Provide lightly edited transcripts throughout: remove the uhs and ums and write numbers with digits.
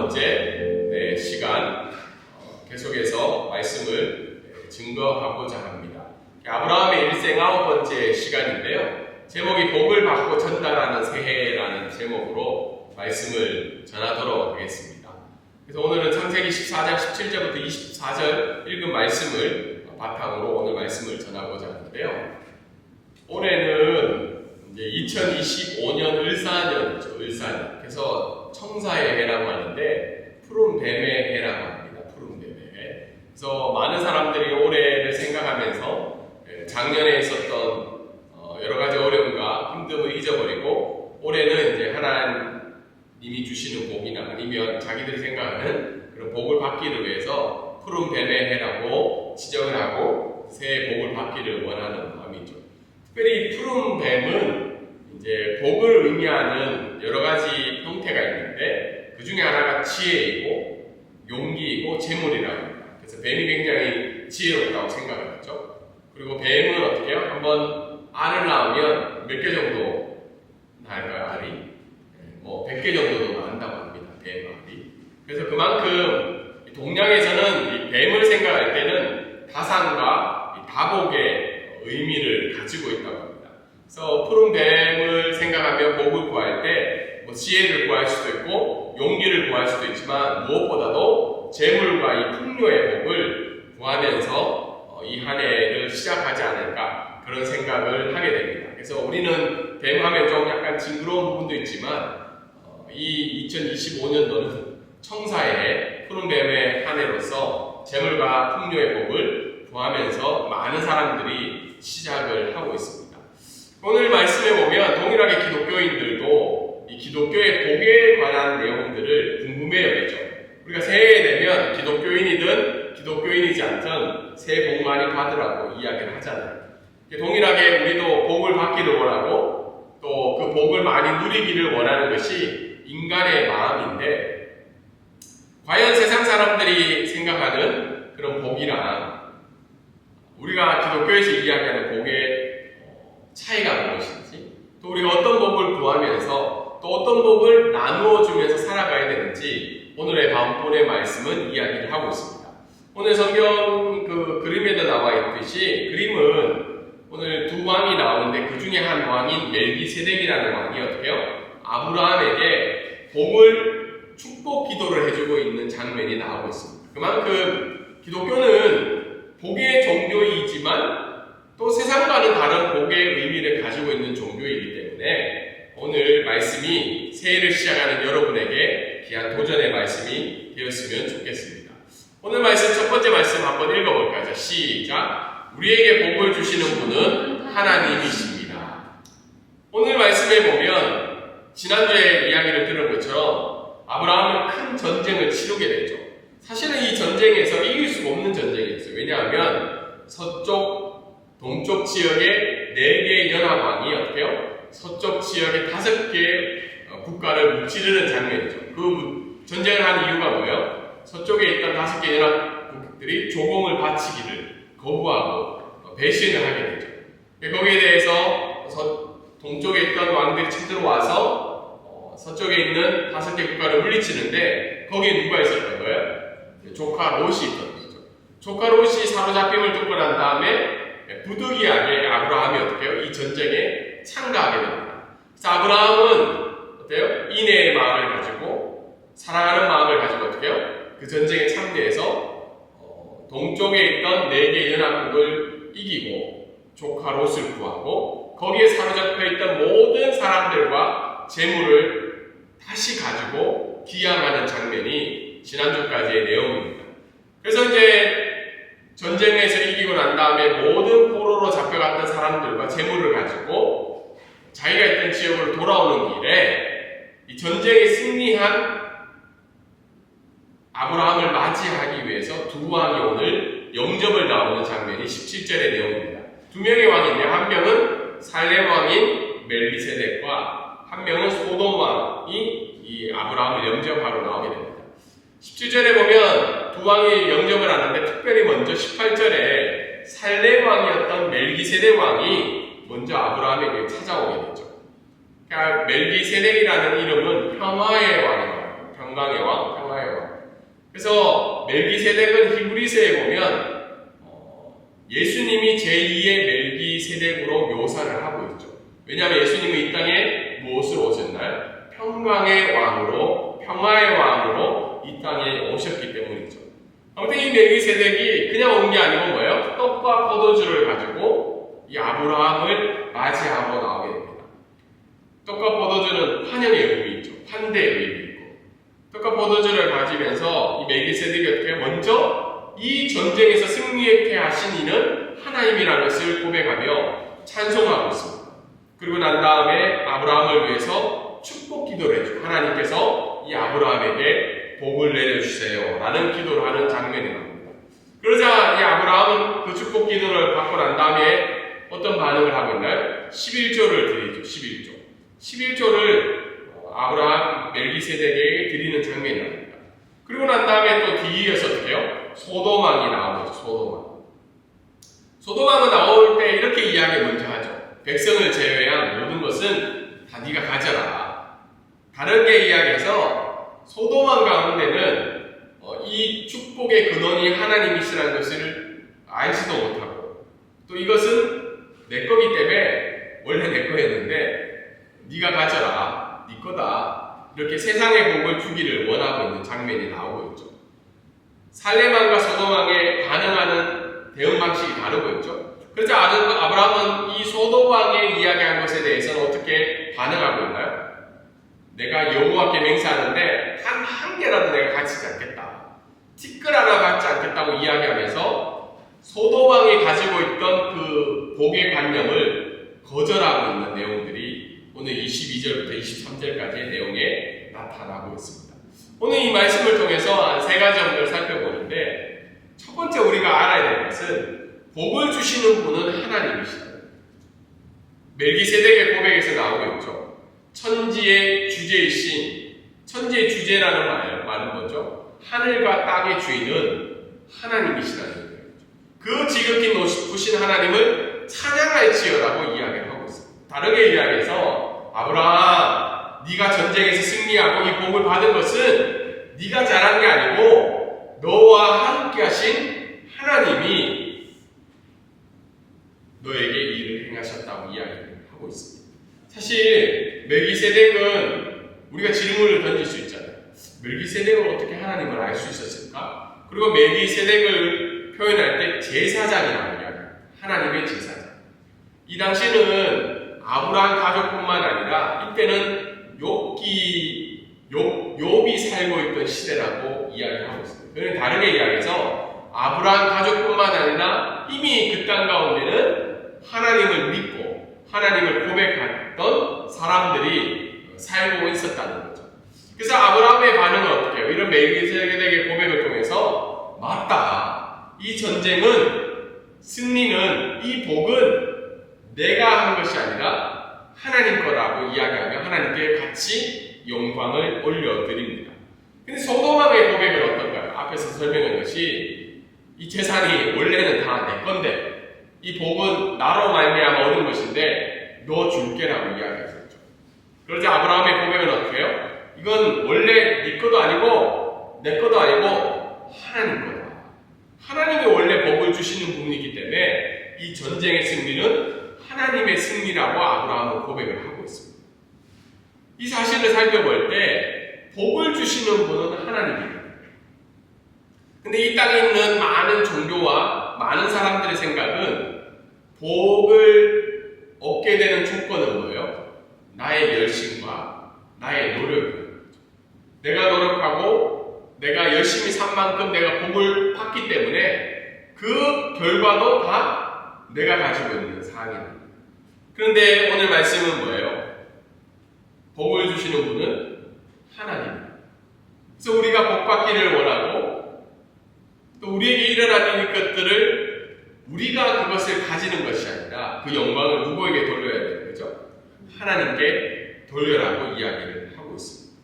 9번째 시간 계속해서 말씀을 증거하고자 합니다. 아브라함의 일생 9번째 시간인데요. 제목이 복을 받고 전달하는 새해라는 제목으로 말씀을 전하도록 하겠습니다. 그래서 오늘은 창세기 14장 17절부터 24절 읽은 말씀을 바탕으로 오늘 말씀을 전하고자 하는데요. 올해는 이제 2025년 을사년이죠. 을사년. 그래서 청사의 해라고 하는데 푸른 뱀의 해라고 합니다. 푸른 뱀의 해. 그래서 많은 사람들이 올해를 생각하면서 작년에 있었던 여러 가지 어려움과 힘듦을 잊어버리고 올해는 이제 하나님이 주시는 복이나 아니면 자기들이 생각하는 그런 복을 받기를 위해서 푸른 뱀의 해라고 지정을 하고 새해 복을 받기를 원하는 마음이죠. 특별히 푸른 뱀은 이제 복을 의미하는 여러 가지 형태가 있는데 그 중에 하나가 지혜이고 용기이고 재물이라고 합니다. 그래서 뱀이 굉장히 지혜롭다고 생각을 하죠. 그리고 뱀은 어떻게 해요? 한번 알을 낳으면 몇 개 정도 낳을까요? 알이? 뭐 100개 정도도 낳는다고 합니다. 뱀 알이. 그래서 그만큼 동양에서는 이 뱀을 생각할 때는 다산과 다복의 의미를 가지고 있다고 합니다. 그래서 푸른 뱀을 생각하며 복을 구할 때 뭐 지혜를 구할 수도 있고 용기를 구할 수도 있지만 무엇보다도 재물과 이 풍요의 복을 구하면서 이 한 해를 시작하지 않을까 그런 생각을 하게 됩니다. 그래서 우리는 뱀하면 좀 약간 징그러운 부분도 있지만 이 2025년도는 청사의 해, 푸른 뱀의 한 해로서 재물과 풍요의 복을 구하면서 많은 사람들이 시작을 하고 있습니다. 오늘 말씀에 보면 동일하게 기독교인들도 이 기독교의 복에 관한 내용들을 궁금해 여기죠. 우리가 새해 되면 기독교인이든 기독교인이지 않든 새해 복 많이 받으라고 이야기를 하잖아요. 동일하게 우리도 복을 받기를 원하고 또 그 복을 많이 누리기를 원하는 것이 인간의 마음인데 과연 세상 사람들이 생각하는 그런 복이랑 우리가 기독교에서 이야기하는 복의 차이가 무엇인지 또 우리가 어떤 복을 구하면서 또 어떤 복을 나누어 주면서 살아가야 되는지 오늘의 다음번의 말씀은 이야기를 하고 있습니다. 오늘 성경 그 그림에도 나와 있듯이 그림은 오늘 두 왕이 나오는데 그 중에 한 왕인 멜기세덱이라는 왕이 어떻게요? 아브라함에게 복을 축복 기도를 해주고 있는 장면이 나오고 있습니다. 그만큼 기독교는 복의 종교이지만 또 세상과는 다른 복의 의미를 가지고 있는 종교이기 때문에 오늘 말씀이 새해를 시작하는 여러분에게 귀한 도전의 말씀이 되었으면 좋겠습니다. 오늘 말씀 첫 번째 말씀 한번 읽어볼까요? 자, 시작! 우리에게 복을 주시는 분은 하나님이십니다. 오늘 말씀에 보면 지난주에 이야기를 들은 것처럼 아브라함은 큰 전쟁을 치르게 되죠. 사실은 이 전쟁에서 이길 수가 없는 전쟁이었어요. 왜냐하면 서쪽, 동쪽 지역의 4개의 연합왕이 어때요? 서쪽 지역의 5개의 국가를 무찌르는 장면이죠. 그 전쟁을 한 이유가 뭐예요? 서쪽에 있던 5개 연합국들이 조공을 바치기를 거부하고 배신을 하게 되죠. 거기에 대해서 동쪽에 있던 왕들이 쳐들어와서 서쪽에 있는 5개 국가를 물리치는데 거기에 누가 있었던 거예요? 조카 롯이 있던 거죠. 조카 롯이 사로잡힘을 듣고 난 다음에 부득이하게 아브라함이 어떻게 해요? 이 전쟁에 참가하게 됩니다. 그래서 아브라함은 어때요? 인애의 마음을 가지고 사랑하는 마음을 가지고 어떻게 해요? 그 전쟁에 참여해서 동쪽에 있던 4개 연합국을 이기고 조카 롯을 구하고 거기에 사로잡혀 있던 모든 사람들과 재물을 다시 가지고 귀향하는 장면이 지난주까지의 내용입니다. 그래서 이제 전쟁에서 이기고 난 다음에 모든 포로로 잡혀갔던 사람들과 재물을 가지고 자기가 있던 지역으로 돌아오는 길에 이 전쟁에 승리한 아브라함을 맞이하기 위해서 두 왕이 오늘 영접을 나오는 장면이 17절의 내용입니다. 두 명의 왕인데 한 명은 살렘 왕인 멜기세덱과 한 명은 소돔 왕이 이 아브라함을 영접하러 나오게 됩니다. 17절에 보면 두 왕이 영접을 하는데 특별히 먼저 18절에 살렘 왕이었던 멜기세덱 왕이 먼저 아브라함에게 찾아오게 되죠. 그러니까 멜기세덱이라는 이름은 평화의 왕이에요. 평강의 왕, 평화의 왕. 그래서 멜기세덱은 히브리서에 보면 예수님이 제2의 멜기세덱으로 묘사를 하고 있죠. 왜냐하면 예수님은 이 땅에 무엇으로 오셨나요? 평강의 왕으로, 평화의 왕으로 이 땅에 오셨기 때문이죠. 아무튼 이 멜기세덱이 그냥 온 게 아니고 뭐예요? 떡과 포도주를 가지고 이 아브라함을 맞이하고 나오게 됩니다. 떡과 포도주는 환영의 의미 있죠. 환대의 의미 있고. 떡과 포도주를 가지면서 이 멜기세덱이 어떻게 먼저 이 전쟁에서 승리케 하신 이는 하나님이라는 것을 고백하며 찬송하고 있습니다. 그리고 난 다음에 아브라함을 위해서 축복 기도를 해주고 하나님께서 이 아브라함에게 복을 내려주세요 라는 기도를 하는 장면이 나옵니다. 그러자 이 아브라함은 그 축복 기도를 받고 난 다음에 어떤 반응을 하고 있나요? 11조를 드리죠. 11조를 아브라함 멜기세덱에게 드리는 장면이 나옵니다. 그리고 난 다음에 또 뒤이어서 어떻게 해요? 소돔왕이 나오죠. 소돔왕은 나올 때 이렇게 이야기 먼저 하죠. 백성을 제외한 모든 것은 다 네가 가져라. 다르게 이야기해서 소돔왕 가운데는 이 축복의 근원이 하나님이시라는 것을 알지도 못하고 또 이것은 내 거기 때문에 원래 내 거였는데 네가 가져라. 네 거다. 이렇게 세상의 복을 주기를 원하고 있는 장면이 나오고 있죠. 살렘왕과 소돔왕에 반응하는 대응 방식이 다르고 있죠. 그래서 아브라함은 이 소돔왕의 이야기한 것에 대해서는 어떻게 반응하고 있나요? 내가 여호와께 맹세하는데 한 개라도 내가 갇히지 않겠다. 티끌 하나 갖지 않겠다고 이야기하면서 소돔왕이 가지고 있던 그 복의 관념을 거절하고 있는 내용들이 오늘 22절부터 23절까지의 내용에 나타나고 있습니다. 오늘 이 말씀을 통해서 한 세 가지 점을 살펴보는데 첫 번째 우리가 알아야 될 것은 복을 주시는 분은 하나님이시다. 멜기세덱의 고백에서 나오고 있죠. 천지의 주제이신, 천지의 주제라는 말은 뭐죠? 하늘과 땅의 주인은 하나님이시라는 거예요. 그 지극히 높으신 하나님을 찬양할지어라고 이야기하고 있습니다. 다르게 이야기해서 아브라함, 네가 전쟁에서 승리하고 이 복을 받은 것은 네가 잘한 게 아니고 너와 함께 하신 하나님이 너에게 일을 행하셨다고 이야기를 하고 있습니다. 사실 멜기세덱은 우리가 질문을 던질 수 있잖아요. 멜기세덱은 어떻게 하나님을 알 수 있었을까? 그리고 멜기세덱을 표현할 때 제사장이라고 이야기합니다. 하나님의 제사장. 이 당시는 아브라함 가족뿐만 아니라 이때는 욥이 살고 있던 시대라고 이야기하고 있습니다. 그는 다르게 이야기해서 아브라함 가족뿐만 아니라 이미 그 땅 가운데는 하나님을 믿고 하나님을 고백했던 사람들이 살고 있었다는 거죠. 그래서 아브라함의 반응은 어떻게 해요? 이런 멜기세덱의 고백을 통해서 맞다. 이 전쟁은 승리는 이 복은 내가 한 것이 아니라 하나님 거라고 이야기하며 하나님께 같이 영광을 올려드립니다. 근데 소돔왕의 고백은 어떤가요? 앞에서 설명한 것이 이 재산이 원래는 다 내 건데 이 복은 나로 말미암아 얻은 것인데 너 줄게라고 이야기했었죠. 그러자 아브라함의 고백은 어떻게 해요? 이건 원래 네 것도 아니고 내 것도 아니고 하나님 거다. 하나님이 원래 복을 주시는 분이기 때문에 이 전쟁의 승리는 하나님의 승리라고 아브라함은 고백을 하고 있습니다. 이 사실을 살펴볼 때 복을 주시는 분은 하나님입니다. 근데 이 땅에 있는 많은 종교와 많은 사람들의 생각은 복을 얻게 되는 조건은 뭐예요? 나의 열심과 나의 노력이에요. 내가 노력하고 내가 열심히 산 만큼 내가 복을 받기 때문에 그 결과도 다 내가 가지고 있는 사항입니다. 그런데 오늘 말씀은 뭐예요? 복을 주시는 분은 하나님입니다. 그래서 우리가 복 받기를 원하고 또 우리에게 일어나는 것들을 우리가 그것을 가지는 것이 아니라 그 영광을 누구에게 돌려야 되는 거죠? 하나님께 돌려라고 이야기를 하고 있습니다.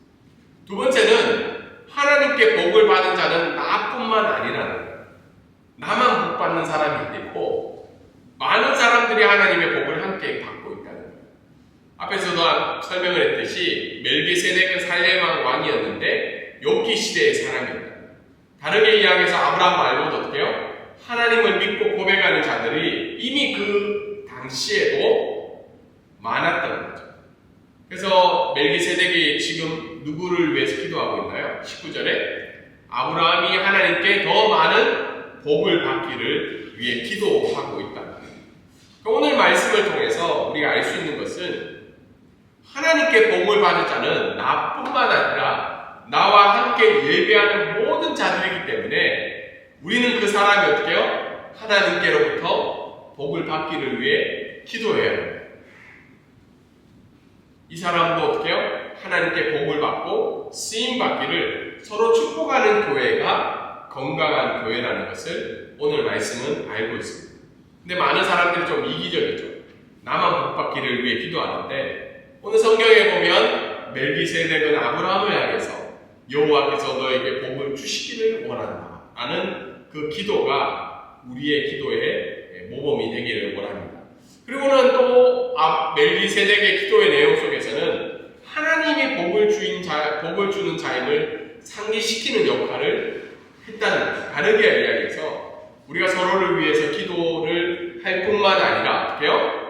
두 번째는 하나님께 복을 받은 자는 나뿐만 아니라는 거예요. 나만 복 받는 사람이 있고 많은 사람들이 하나님의 복을 함께 받고 있다는 거예요. 앞에서도 설명을 했듯이 멜기세덱은 살렘 왕이었는데 욥기 시대의 사람입니다. 다르게 이야기해서 아브라함 말고도 어떻게요? 하나님을 믿고 고백하는 자들이 이미 그 당시에도 많았던 거죠. 그래서 멜기세덱이 지금 누구를 위해서 기도하고 있나요? 19절에 아브라함이 하나님께 더 많은 복을 받기를 위해 기도하고 있다. 오늘 말씀을 통해서 우리가 알 수 있는 것은 하나님께 복을 받을 자는 나뿐만 아니라 나와 함께 예배하는 모든 자들이기 때문에 우리는 그 사람이 어떻게 해요? 하나님께로부터 복을 받기를 위해 기도해야 합니다. 이 사람도 어떻게 해요? 하나님께 복을 받고 쓰임받기를 서로 축복하는 교회가 건강한 교회라는 것을 오늘 말씀은 알고 있습니다. 근데 많은 사람들이 좀 이기적이죠. 나만 복받기를 위해 기도하는데 오늘 성경에 보면 멜기세덱은 아브라함을 향해서 여호와께서 너에게 복을 주시기를 원한다 라는 그 기도가 우리의 기도의 모범이 되기를 원합니다. 그리고는 또 멜기세덱의 기도의 내용 속에서는 하나님이 복을 주는 자임을 상기시키는 역할을 했다는 거죠. 다르게 이야기해서 우리가 서로를 위해서 기도를 할 뿐만 아니라 어떻게요?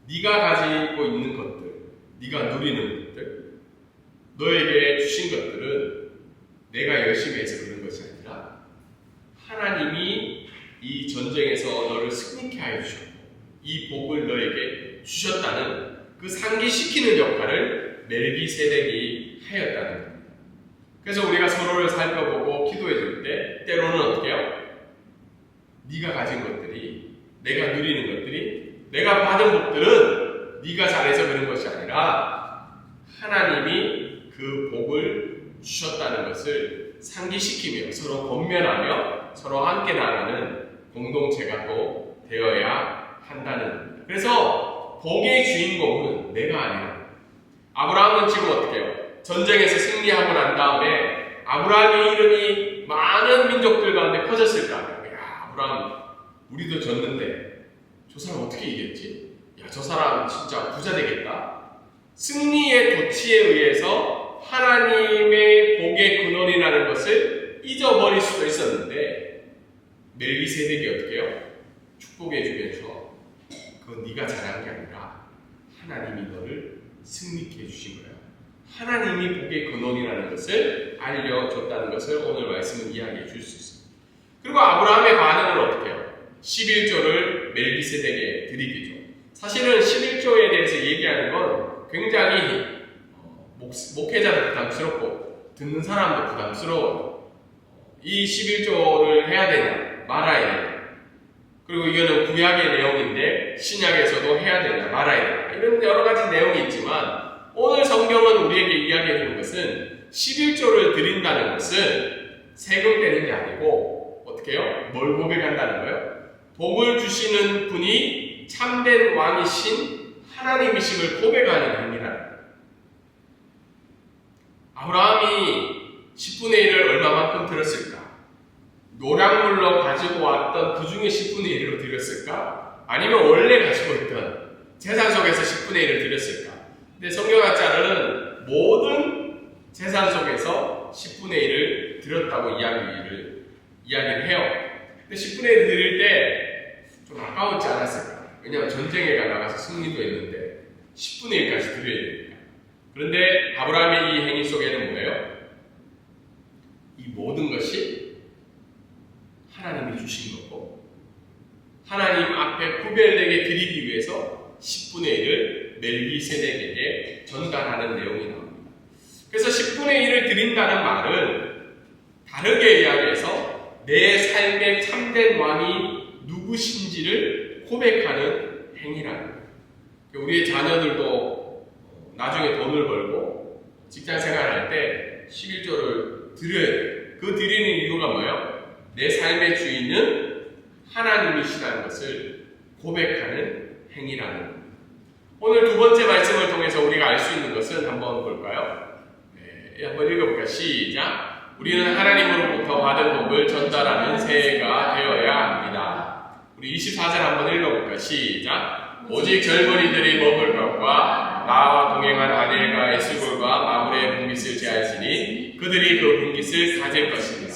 네가 가지고 있는 것들, 네가 누리는 것들, 너에게 주신 것들은 내가 열심히 해서 그런 것이 아니라 하나님이 이 전쟁에서 너를 승리케 하여 주셨고 이 복을 너에게 주셨다는 그 상기시키는 역할을 멜기세덱이 하였다는 겁니다. 그래서 우리가 서로를 살펴보고 기도해 줄 때 때로는 어떻게 해요? 네가 가진 것들이, 내가 누리는 것들이, 내가 받은 복들은 네가 잘해서 그런 것이 아니라 하나님이 그 복을 주셨다는 것을 상기시키며 서로 권면하며 서로 함께 나가는 공동체가 또 되어야 한다는 겁니다. 그래서 복의 주인공은 내가 아니라 아브라함은 지금 어떻게 해요? 전쟁에서 승리하고 난 다음에 아브라함의 이름이 많은 민족들 가운데 퍼졌을 거 아니에요. 야, 아브라함 우리도 졌는데 저 사람 어떻게 이겼지? 야, 저 사람 진짜 부자 되겠다. 승리의 도취에 의해서 하나님의 복의 근원이라는 것을 잊어버릴 수도 있었는데 멜기세덱이 어떻게 해요? 축복해 주면서 그건 네가 잘한 게 아니라 하나님이 너를 승리케 해주신 거예요. 하나님이 복의 근원이라는 것을 알려줬다는 것을 오늘 말씀은 이야기해 줄 수 있습니다. 그리고 아브라함의 반응은 어떻게 해요? 11조를 멜기세덱에게 드리기죠. 사실은 11조에 대해서 얘기하는 건 굉장히 목회자도 부담스럽고 듣는 사람도 부담스러워요. 이 11조를 해야 되냐 말아야 되냐, 그리고 이거는 구약의 내용인데 신약에서도 해야 되냐 말아야 되냐, 이런 여러 가지 내용이 있지만 오늘 성경은 우리에게 이야기해 주는 것은 11조를 드린다는 것은 세금 떼는 게 아니고 어떻게 해요? 뭘 고백한다는 거예요? 복을 주시는 분이 참된 왕이신 하나님이심을 고백하는 행위라는 거예요. 아브라함이 10분의 1을 얼마만큼 들었을까? 노량물로 가지고 왔던 그 중에 10분의 1을 드렸을까? 아니면 원래 가지고 있던 재산 속에서 10분의 1을 드렸을까? 근데 성경학자는 모든 재산 속에서 10분의 1을 드렸다고 이야기를 해요. 근데 10분의 1을 드릴 때 좀 아까웠지 않았을까? 왜냐하면 전쟁에 나가서 승리도 했는데 10분의 1까지 드려야 되니까. 그런데 아브라함의 이 행위 속에는 뭐예요? 이 모든 것이 하나님이 주신 거고 하나님 앞에 구별되게 드리기 위해서 10분의 1을 멜기세덱에게 전달하는 내용이 나옵니다. 그래서 10분의 1을 드린다는 말은 다르게 이야기해서 내 삶의 참된 왕이 누구신지를 고백하는 행위라는 거예요. 우리의 자녀들도 나중에 돈을 벌고 직장 생활할 때 11조를 드려야 돼요. 그 드리는 이유가 뭐예요? 내 삶의 주인은 하나님이시라는 것을 고백하는 행위라는 거예요. 오늘 두 번째 말씀을 통해서 우리가 알 수 있는 것은 한번 볼까요? 네, 한번 읽어볼까요? 시작! 우리는 하나님으로부터 받은 복을 전달하는 새해가 되어야 합니다. 우리 24절 한번 읽어볼까요? 시작! 오직 젊은이들이 먹을 것과 나와 동행한 아넬과 에스골과 마므레의 분깃을 제할지니 그들이 그 분깃을 가질 것입니다.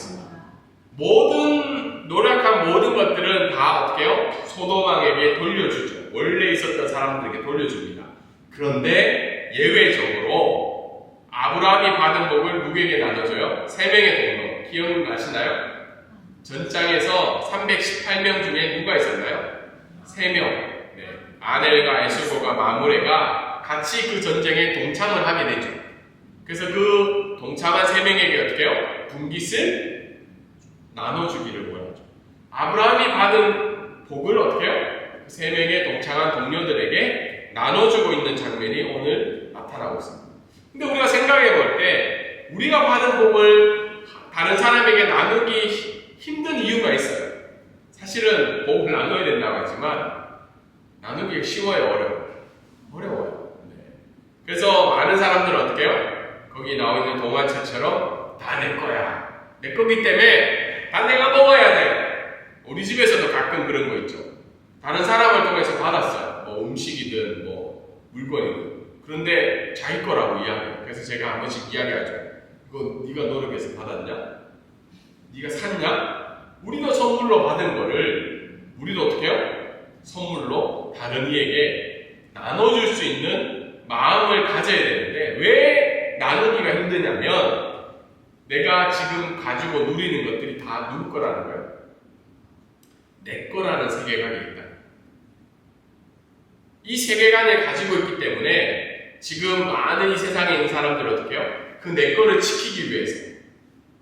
모든 노력한 모든 것들은 다 어떻게 해요? 소돔왕에게 돌려주죠. 원래 있었던 사람들에게 돌려줍니다. 그런데 예외적으로 아브라함이 받은 복을 누구에게 나눠줘요? 3명의 동료. 기억나시나요? 전장에서 318명 중에 누가 있었나요? 3명. 아넬과 에스골과 마므레가 같이 그 전쟁에 동참을 하게 되죠. 그래서 그 동참한 3명에게 어떻게 해요? 분깃을 나눠주기를 원하죠. 아브라함이 받은 복을 어떻게 해요? 그 3명의 동참한 동료들에게 나눠주고 있는 장면이 오늘 나타나고 있습니다. 근데 우리가 생각해 볼 때 우리가 받은 복을 다른 사람에게 나누기 힘든 이유가 있어요. 사실은 복을 나눠야 된다고 하지만 나누기가 쉬워요, 어려워요. 그래서 많은 사람들은 어떻게 해요? 거기 나와 있는 동화책처럼 다 내 거야. 내 거기 때문에 다 내가 먹어야 돼. 우리 집에서도 가끔 그런 거 있죠. 다른 사람을 통해서 받았어요. 뭐 음식이든 뭐 물건이든. 그런데 자기 거라고 이야기해요. 그래서 제가 한 번씩 이야기하죠. 이거 네가 노력해서 받았냐? 네가 샀냐? 우리도 선물로 받은 거를 우리도 어떻게 해요? 선물로 다른 이에게 나눠줄 수 있는 마음을 가져야 되는데 왜 나누기가 힘드냐면 내가 지금 가지고 누리는 것들이 다 누구 거라는 거예요? 내 거라는 세계관이 있다. 이 세계관을 가지고 있기 때문에 지금 많은 이 세상에 있는 사람들은 어떻게 해요? 그 내 거를 지키기 위해서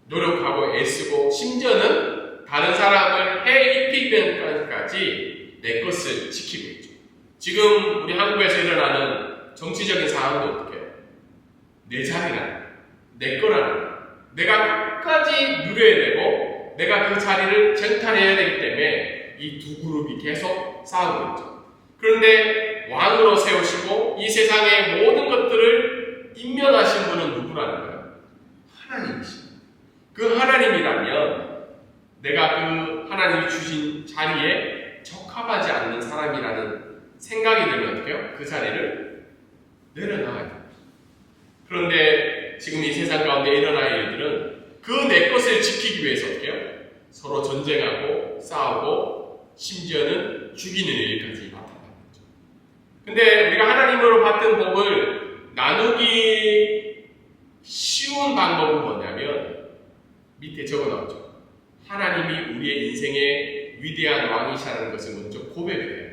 노력하고 애쓰고 심지어는 다른 사람을 해 입히면까지 내 것을 지키고 있죠. 지금 우리 한국에서 일어나는 정치적인 상황도 어떻게 해요? 내 자리라는 내 거라는 내가 끝까지 누려야 되고 내가 그 자리를 쟁탈해야 되기 때문에 이 두 그룹이 계속 싸우고 있죠. 그런데 왕으로 세우시고 이 세상의 모든 것들을 임명하신 분은 누구라는 거예요? 하나님이십니다. 그 하나님이라면 내가 그 하나님이 주신 자리에 적합하지 않는 사람이라는 생각이 들면 어떻게 해요? 그 자리를 내려놔야 돼요. 그런데 지금 이 세상 가운데 일어날 일들은 그 내 것을 지키기 위해서 어떻게 해요? 서로 전쟁하고 싸우고 심지어는 죽이는 일까지 나타나는 거죠. 근데 우리가 하나님으로 받은 복을 나누기 쉬운 방법은 뭐냐면 밑에 적어 나오죠. 하나님이 우리의 인생의 위대한 왕이시라는 것을 먼저 고백해요.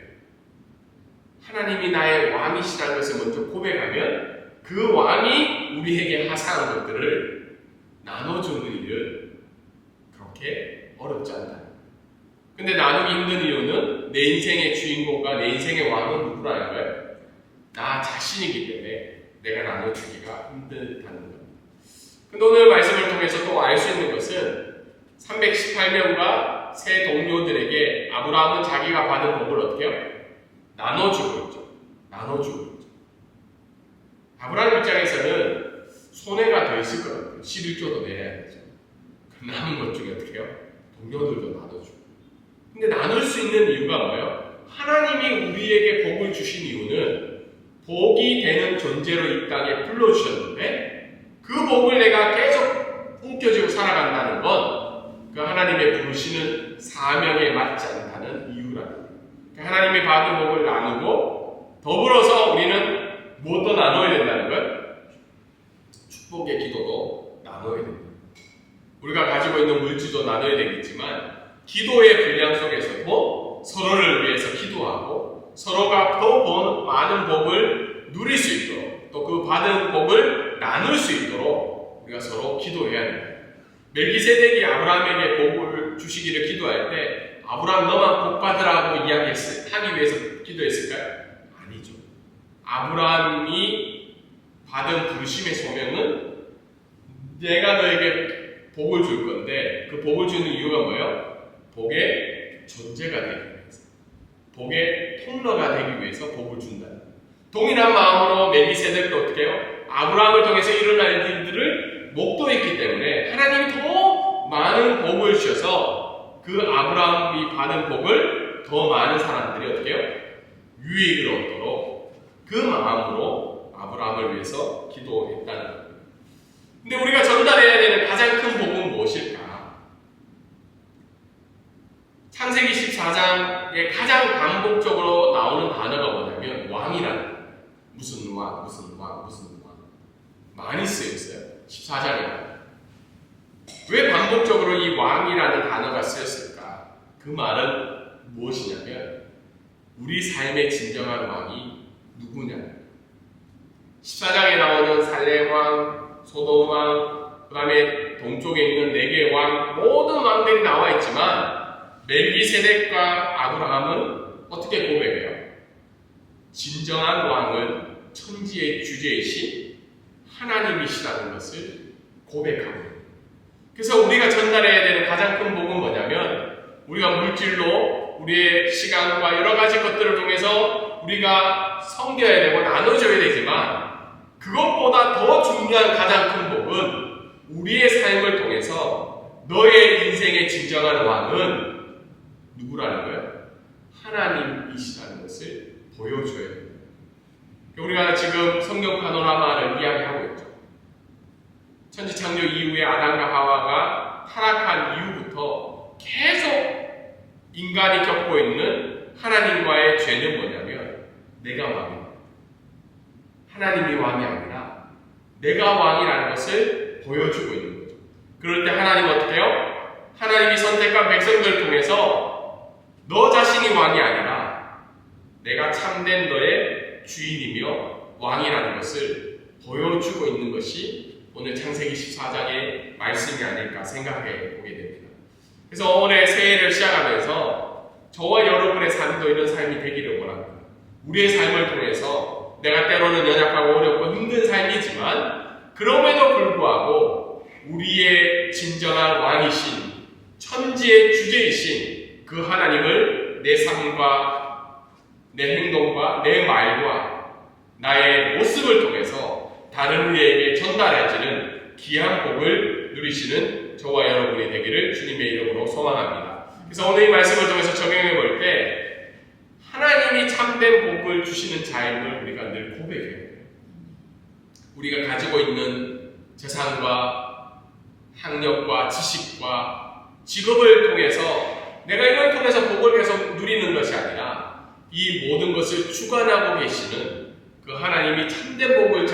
하나님이 나의 왕이시라는 것을 먼저 고백하면 그 왕이 우리에게 하사한 것들을 나눠주는 일은 그렇게 어렵지 않다. 근데 나누기 힘든 이유는 내 인생의 주인공과 내 인생의 왕은 누구라는 거예요? 나 자신이기 때문에 내가 나눠주기가 힘들다는 겁니다. 근데 오늘 말씀을 통해서 또 알 수 있는 것은 318명과 세 동료들에게 아브라함은 자기가 받은 복을 어떻게 해요? 나눠주고 있죠. 나눠주고 있죠. 아브라함 입장에서는 손해가 더 있을 것 같아요. 11조도 내야 되죠. 그 남은 것 중에 어떻게 해요? 동료들도 나눠주고. 근데 나눌 수 있는 이유가 뭐예요? 하나님이 우리에게 복을 주신 이유는 복이 되는 존재로 이 땅에 불러주셨는데 그 복을 내가 계속 움켜쥐고 살아간다는 건 그 하나님의 부르시는 사명에 맞지 않다는 이유랍니다. 하나님의 받은 복을 나누고 더불어서 우리는 무엇도 나눠야 된다는 걸? 축복의 기도도 나눠야 됩니다. 우리가 가지고 있는 물질도 나눠야 되겠지만 기도의 분량 속에서도 서로를 위해서 기도하고 서로가 더 많은 복을 누릴 수 있도록 또 그 받은 복을 나눌 수 있도록 우리가 서로 기도해야 됩니다. 멜기세덱이 아브라함에게 복을 주시기를 기도할 때 아브라함 너만 복 받으라고 하기 위해서 기도했을까요? 아니죠. 아브라함이 받은 부르심의 소명은 내가 너에게 복을 줄 건데 그 복을 주는 이유가 뭐예요? 복의 존재가 되기 위해서 복의 통로가 되기 위해서 복을 준다. 동일한 마음으로 멜기세덱도 어떻게 해요? 아브라함을 통해서 일어날 일들을 목도했기 때문에 하나님이 더 많은 복을 주셔서 그 아브라함이 받은 복을 더 많은 사람들이 어떻게 해요? 유익을 얻도록 그 마음으로 아브라함을 위해서 기도했다는 겁니다. 근데 우리가 전달해야 되는 가장 큰 복은 무엇일까? 창세기 14장에 가장 반복적으로 나오는 단어가 뭐냐면 왕이라는 거예요. 무슨 왕, 무슨 왕, 무슨 왕. 많이 쓰였어요. 14장에. 왜 반복적으로 이 왕이라는 단어가 쓰였을까? 그 말은 무엇이냐면 우리 삶의 진정한 왕이 누구냐? 14장에 나오는 살렘왕, 소돔왕, 그 다음에 동쪽에 있는 4개의 왕, 모든 왕들이 나와 있지만 멜기세덱과 아브라함은 어떻게 고백해요? 진정한 왕은 천지의 주제이신 하나님이시라는 것을 고백합니다. 그래서 우리가 전달해야 되는 가장 큰 복은 뭐냐면 우리가 물질로 우리의 시간과 여러 가지 것들을 통해서 우리가 섬겨야 되고 나눠줘야 되지만 그것보다 더 중요한 가장 큰 복은 우리의 삶을 통해서 너의 인생의 진정한 왕은 누구라는 거예요? 하나님이시라는 것을 보여줘야 됩니다. 우리가 지금 성경 파노라마를 이야기하고 있죠. 천지창조 이후에 아담과 하와가 타락한 이후부터 계속 인간이 겪고 있는 하나님과의 죄는 뭐냐면 내가 왕이다. 하나님이 왕이 아니라 내가 왕이라는 것을 보여주고 있는 거죠. 그럴 때 하나님은 어떻게 해요? 하나님이 선택한 백성들을 통해서 너 자신이 왕이 아니라 내가 참된 너의 주인이며 왕이라는 것을 보여주고 있는 것이 오늘 창세기 14장의 말씀이 아닐까 생각해 보게 됩니다. 그래서 올해 새해를 시작하면서 저와 여러분의 삶도 이런 삶이 되기를 원합니다. 우리의 삶을 통해서 내가 때로는 연약하고 어렵고 힘든 삶이지만 그럼에도 불구하고 우리의 진정한 왕이신 천지의 주제이신 그 하나님을 내 삶과 내 행동과 내 말과 나의 모습을 통해서 다른 이에게 전달해지는 귀한 복을 누리시는 저와 여러분이 되기를 주님의 이름으로 소망합니다. 그래서 오늘 이 말씀을 통해서 적용해 볼 때 하나님이 참된 복을 주시는 자임을 우리가 늘 고백해야 돼요. 우리가 가지고 있는 재산과 학력과 지식과 직업을 통해서 내가 이걸 통해서 복을 계속 누리는 것이 아니라 이 모든 것을 주관하고 계시는 그 하나님이 참된 복을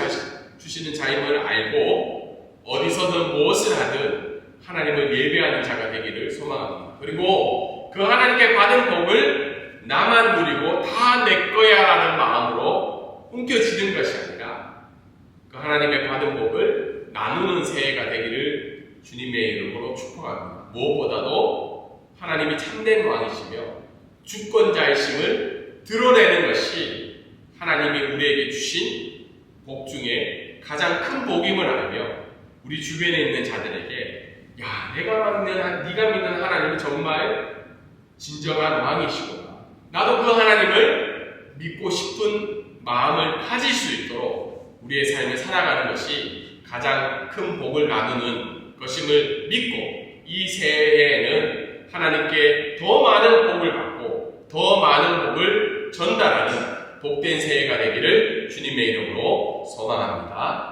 주시는 자임을 알고 어디서든 무엇을 하든 하나님을 예배하는 자가 되기를 소망합니다. 그리고 그 하나님께 받은 복을 나만 누리고 다 내 거야 라는 마음으로 움켜쥐는 것이 아니라 그 하나님의 받은 복을 나누는 새해가 되기를 주님의 이름으로 축복합니다. 무엇보다도 하나님이 참된 왕이시며 주권자이심을 드러내는 것이 하나님이 우리에게 주신 복 중에 가장 큰 복임을 알며 우리 주변에 있는 자들에게 야, 네가 믿는 하나님은 정말 진정한 왕이시구나. 나도 그 하나님을 믿고 싶은 마음을 가질 수 있도록 우리의 삶을 살아가는 것이 가장 큰 복을 나누는 것임을 믿고 이 새해에는 하나님께 더 많은 복을 받고 더 많은 복을 전달하는 복된 새해가 되기를 주님의 이름으로 소망합니다.